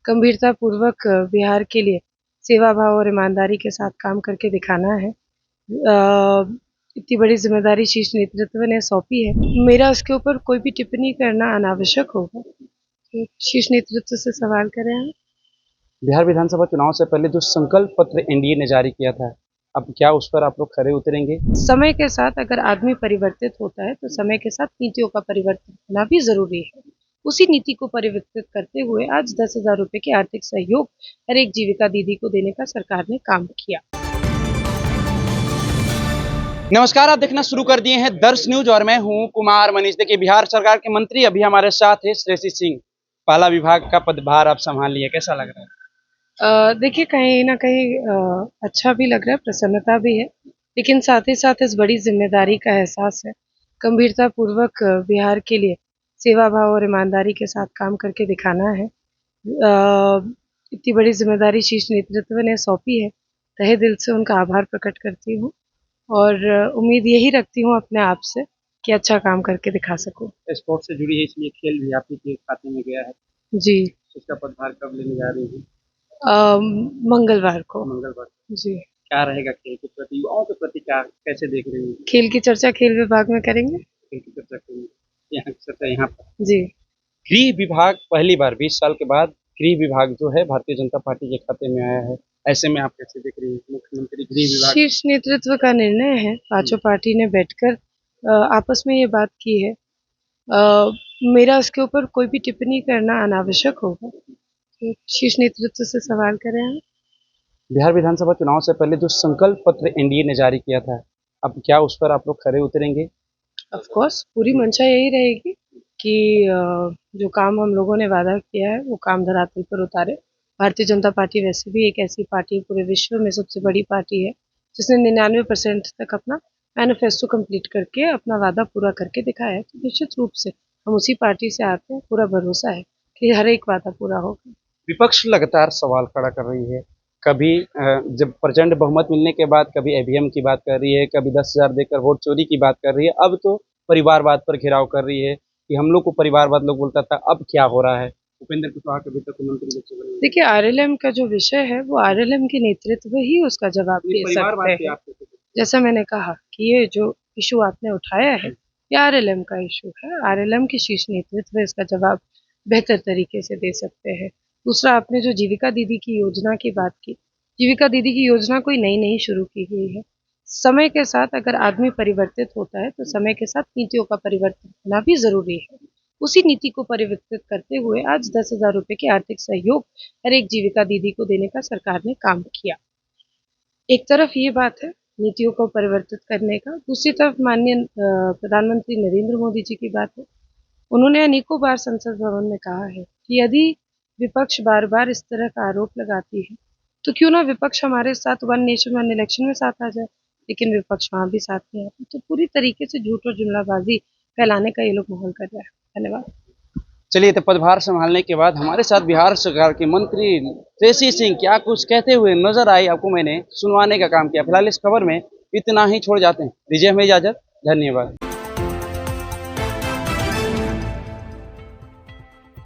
गंभीरतापूर्वक बिहार के लिए सेवा भाव और ईमानदारी के साथ काम करके दिखाना है। इतनी बड़ी जिम्मेदारी शीर्ष नेतृत्व ने सौंपी है। मेरा उसके ऊपर कोई भी टिप्पणी करना अनावश्यक होगा। तो शीर्ष नेतृत्व से सवाल करें आप। बिहार विधानसभा चुनाव से पहले जो संकल्प पत्र एनडीए ने जारी किया था, अब क्या उस पर आप लोग खरे उतरेंगे? समय के साथ अगर आदमी परिवर्तित होता है तो समय के साथ नीतियों का परिवर्तन होना भी जरूरी है। उसी नीति को परिवर्तित करते हुए आज 10,000 रुपए के आर्थिक सहयोग हर एक जीविका दीदी को देने का सरकार ने काम किया। नमस्कार, आप देखना शुरू कर दिए हैं दर्श न्यूज और मैं हूं कुमार मनीष। देखिए, बिहार सरकार के मंत्री अभी हमारे साथ है श्रेयसी सिंह। पहला विभाग का पदभार आप संभाल लिए, कैसा लग रहा है? देखिए, कहीं ना कहीं अच्छा भी लग रहा है, प्रसन्नता भी है, लेकिन साथ ही साथ इस बड़ी जिम्मेदारी का एहसास है। गंभीरतापूर्वक बिहार के लिए सेवा भाव और ईमानदारी के साथ काम करके दिखाना है। इतनी बड़ी जिम्मेदारी शीर्ष नेतृत्व ने सौंपी है। तहे दिल से उनका आभार प्रकट करती हूँ और उम्मीद यही रखती हूँ अपने आप से कि अच्छा काम करके दिखा सकूँ। स्पोर्ट्स से जुड़ी है, इसलिए खेल भी आपके के खाते में गया है। जी। उसका पदभार कब लेने जा रही है? मंगलवार को। मंगलवार। जी। क्या रहेगा खेल के प्रति, युवाओं के प्रति क्या कैसे देख रहे हैं? खेल की चर्चा खेल विभाग में करेंगे। खेल की चर्चा करेंगे यहाँ की चर्चा यहाँ पर। जी। गृह विभाग पहली बार 20 साल के बाद गृह विभाग जो है भारतीय जनता पार्टी के खाते में आया है। ऐसे में आप कैसे देख रही हैं मुख्यमंत्री गृह विभाग? शीर्ष नेतृत्व का निर्णय है। पांचों पार्टी ने बैठकर आपस में ये बात की है। मेरा उसके ऊपर कोई भी टिप्पणी करना अनावश्यक होगा। तो शीर्ष नेतृत्व से सवाल करें आप। बिहार विधानसभा चुनाव से पहले जो संकल्प पत्र एनडीए ने जारी किया था, अब क्या उस पर आप लोग खरे उतरेंगे? ऑफ कोर्स पूरी मंशा यही रहेगी कि जो काम हम लोगों ने वादा किया है वो काम धरातल पर उतारे। भारतीय जनता पार्टी वैसे भी एक ऐसी पार्टी है, पूरे विश्व में सबसे बड़ी पार्टी है, जिसने 99% तक अपना मैनिफेस्टो कंप्लीट करके अपना वादा पूरा करके दिखाया है। तो निश्चित रूप से हम उसी पार्टी से आते हैं। पूरा भरोसा है कि हर एक वादा पूरा होगा। विपक्ष लगातार सवाल खड़ा कर रही है। कभी जब प्रचंड बहुमत मिलने के बाद कभी ईवीएम की बात कर रही है, कभी 10,000 देकर वोट चोरी की बात कर रही है, अब तो परिवारवाद पर घेराव कर रही है कि हम लोग को परिवारवाद लोग बोलता था, अब क्या हो रहा है? उपेंद्र कुशवाहा कभी तक मंत्री जब से बने। देखिए, आरएलएम का जो विषय है वो आरएलएम के नेतृत्व ही उसका जवाब दे सकते हैं। जैसा मैंने कहा कि ये जो इशू आपने उठाया है ये आरएलएम का इशू है। आरएलएम की शीर्ष नेतृत्व इसका जवाब बेहतर तरीके से दे सकते हैं। दूसरा, आपने जो जीविका दीदी की योजना की बात की, जीविका दीदी की योजना कोई नई नहीं शुरू की गई है। समय के साथ अगर आदमी परिवर्तित होता है तो समय के साथ नीतियों का परिवर्तन होना भी जरूरी है। उसी नीति को परिवर्तित करते हुए आज 10,000 रुपए के आर्थिक सहयोग हर एक जीविका दीदी को देने का सरकार ने काम किया। एक तरफ ये बात है नीतियों को परिवर्तित करने का, दूसरी तरफ माननीय प्रधानमंत्री नरेंद्र मोदी जी की बात है। उन्होंने अनेकों बार संसद भवन में कहा है कि यदि विपक्ष बार बार इस तरह का आरोप लगाती है तो क्यों ना विपक्ष हमारे साथ वन नेशन वन इलेक्शन में साथ आ जाए। लेकिन विपक्ष वहां भी साथ नहीं आता, तो पूरी तरीके से झूठ और जुमलाबाजी फैलाने का ये लोग माहौल कर रहे हैं। धन्यवाद। चलिए, तो पदभार संभालने के बाद हमारे साथ बिहार सरकार के मंत्री श्रेयसी सिंह क्या कुछ कहते हुए नजर आई, आपको मैंने सुनवाने का काम किया। फिलहाल इस खबर में इतना ही, छोड़ जाते हैं। दीजिए हमें इजाजत। धन्यवाद।